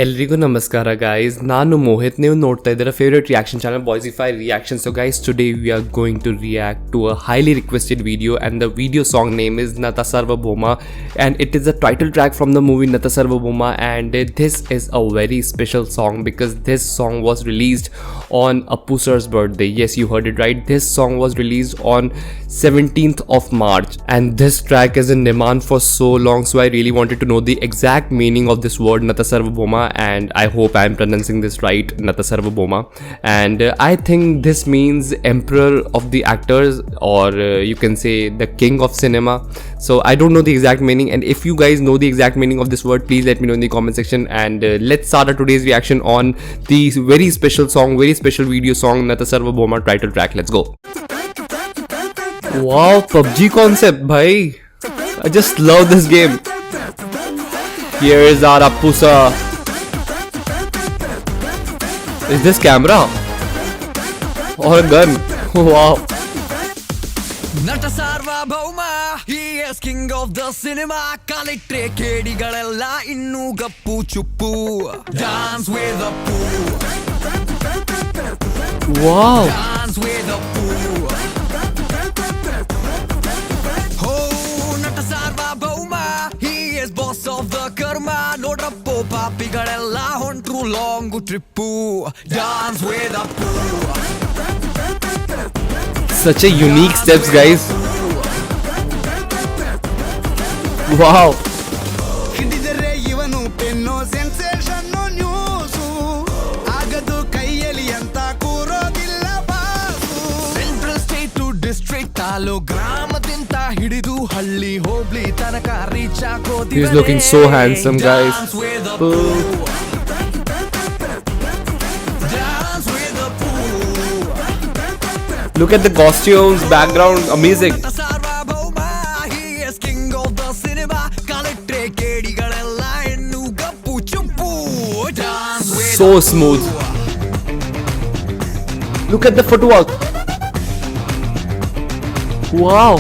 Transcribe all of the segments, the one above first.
ಎಲ್ರಿಗೂ ನಮಸ್ಕಾರ ಗೈಸ್, ನಾನು ಮೋಹಿತ್. ನೀವು ನೋಡ್ತಾ ಇದ್ದೀರಾ favourite reaction channel Boysify reaction. So guys, today we are going to react to a highly requested video, and the video song name is Nata Sarvabhauma, and it is a title track from the movie Nata Sarvabhauma. And this is a very special song because this song was released on Appu sir's birthday. Yes, you heard it right. This song was released on 17th of March, and this track is in demand for so long, so I really wanted to know the exact meaning of this word Nata Sarvabhauma, and I hope I am pronouncing this right, Nata Sarvabhauma. And I think this means emperor of the actors, or you can say the king of cinema. So I don't know the exact meaning, and if you guys know the exact meaning of this word, please let me know in the comment section. And let's start our today's reaction on the very special song, very special video song, Nata Sarvabhauma title track. Let's go. Wow, PUBG concept, bhai. I just love this game. Here is our Appu sir. Is this camera or a gun? Wow. Nata Sarvabhauma, he is king of the cinema. Kalitre kedigalella innu gappu chuppu. Dance with Appu. Wow. Dance with Appu. Oh, Nata Sarvabhauma, he is boss of the karma. Nodrappo papigalella hontru long trippu. Dance with Appu. Such a unique steps, guys. Wow. ಹಿಡಿದರೆ ಇವನು pen sensation news ಆಗದು ಕೈಯಲ್ಲಿ ಅಂತ ಕೂರೋದಿಲ್ಲ boss. Central state to district ತಾಲೂ ಗ್ರಾಮದಿಂದ ಹಿಡಿದು ಹಳ್ಳಿ ಹೋಬ್ಳಿ ತನಕ ರೀಚ್ ಆಗೋದಿದೆ. He's looking so handsome, guys. Dance with Boo. Appu. Dance with Appu. Look at the costumes, background, amazing. Nata Sarvabhauma, he is king of the cinema. Kalitre kedigalella innu gappu chuppu. Dance with So Appu. smooth. Look at the footwork. Wow.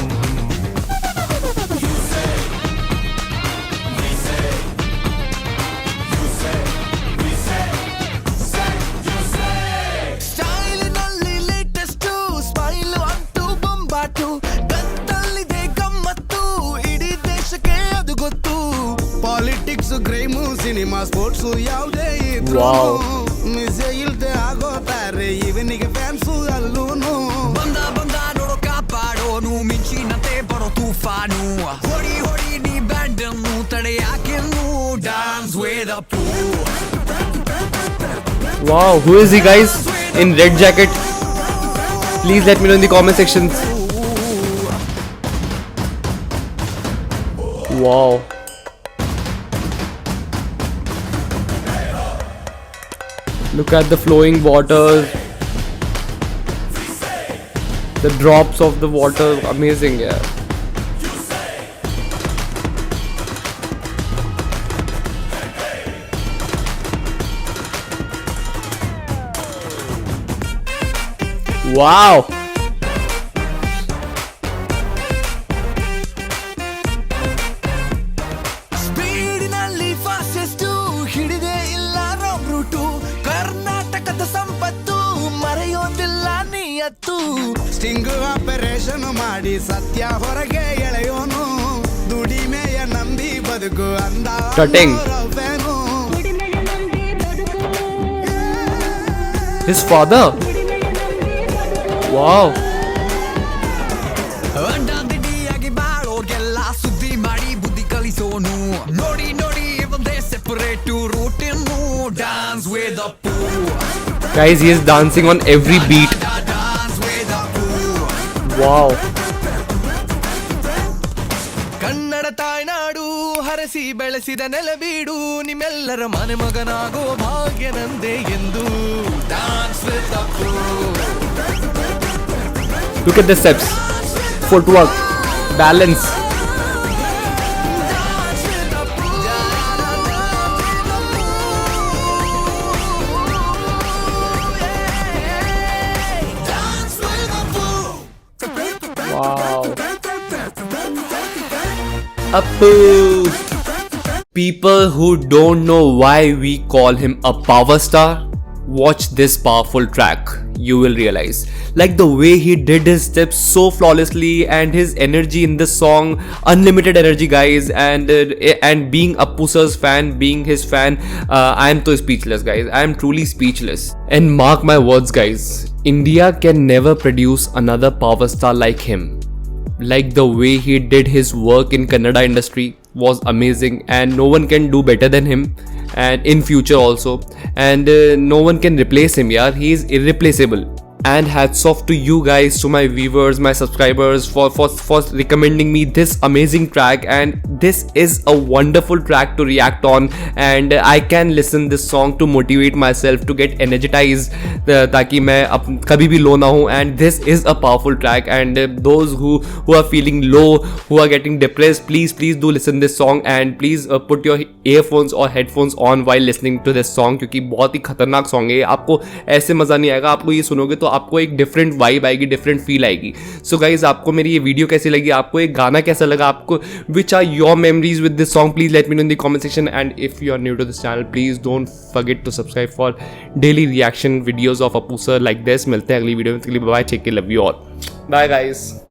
ಸ್ಟೈಲಿನಲ್ಲಿ latest smile ಅಂತೂ ಬೊಂಬಾಟು. ಗತ್ತಲ್ಲಿದೆ ಗಮ್ಮತ್ತು, ಇಡೀ ದೇಶಕ್ಕೆ ಅದು ಗೊತ್ತು. Politics crime cinema sports ಯಾವುದೇ ಇದ್ರು Wow. ಮಿಸೆ ಇಲ್ದೆ ಆಗೋತಾರೆ ಇವನಿಗೆ ಫ್ಯಾನ್ಸು ಅಲ್ಲೂನು. ಬಂದ ನೋಡೋ ಕಾಪಾಡೋನು, ಮಿಂಚಿನಂತೆ ಬರೋ ತೂಫಾನು. ಹೊಡಿ ನೀ ಬ್ಯಾಂಡ್ ಅನ್ನು ತಡೆಯಾಕೆನ್ನು. ಡಾನ್ಸ್ ವೇದ ಪೂ. Wow. Who is he, guys? In red jacket. Please let me know in the comment sections. Wow. Look at the flowing water. The drops of the water, amazing, yeah. Wow. ಸ್ಪೀಡಿನಲ್ಲಿ fastest, ಹಿಡಿದೇ ಇಲ್ಲ wrong route. ಕರ್ನಾಟಕದ ಸಂಪತ್ತು ಮರೆಯೋದಿಲ್ಲ ನಿಯತ್ತು. Sting operation ಮಾಡಿ ಸತ್ಯ ಹೊರಗೆ ಎಳೆಯೋನು. ದುಡಿಮೆಯ ನಂಬಿ ಬದುಕು ಅಂದ Cutting. Fan. His father. Wow. ಅಡ್ಡಾದಿಡ್ಡಿಯಾಗಿ ಬಾಳೋಗೆಲ್ಲ ಸುದ್ದಿ ಮಾಡಿ ಬುದ್ಧಿ ಕಲಿಸೋನು. ನೋಡಿ ಒಂದೇ ಸೆಪರೇಟ್ ರೂಟ್ ಇನ್ನು. ಡಾನ್ಸ್ ವೇದ ಪೂ. Guys, he is dancing on every beat. Dance ವೇದ ಪೂ. Wow. ಕನ್ನಡ ತಾಯ್ನಾಡು ಹರಸಿ ಬೆಳೆಸಿದ ನೆಲಬೀಡು. ನಿಮ್ಮೆಲ್ಲರ ಮನೆ ಮಗನಾಗೋ ಭಾಗ್ಯ ನಂದೆ ಎಂದು. Dance with Appu. Look at the steps. Footwork. Balance. Dance with Appu. Dance with Appu. Wow. Appu. People who don't know why we call him a power star, watch this powerful track. You will realize, like the way he did his steps so flawlessly and his energy in this song, unlimited energy, guys. And being Appu sir's fan, being his fan, I am so speechless, guys. I am truly speechless. And mark my words, guys, India can never produce another power star like him. Like the way he did his work in Kannada industry was amazing, and no one can do better than him, and in future also, and no one can replace him. Yeah, he is irreplaceable. And hats off to you guys, to my viewers, my subscribers, for recommending me this amazing track. And this is a wonderful track to react on, and I can listen this song to motivate myself, to get energized, ताकि मैं कभी भी low ना हूँ. And this is a powerful track, and those who are feeling low, who are getting depressed, please do listen this song, and please put your earphones or headphones on while listening to this song, क्योंकि बहुत ही खतरनाक song है. आपको ऐसे मज़ा नहीं आएगा, आपको ये सुनोगे तो आपको एक डिफरेंट वाइब आएगी, डिफरेंट फील आएगी. सो गाइज, आपको मेरी ये वीडियो कैसी लगी, आपको एक गाना कैसा लगा, आपको which are your memories with this song, please let me know in the comment section. And if you are new to this channel, please don't forget to subscribe for daily reaction videos of Appu sir like this. मिलते हैं अगली video में. Bye, take care, love you all, bye guys.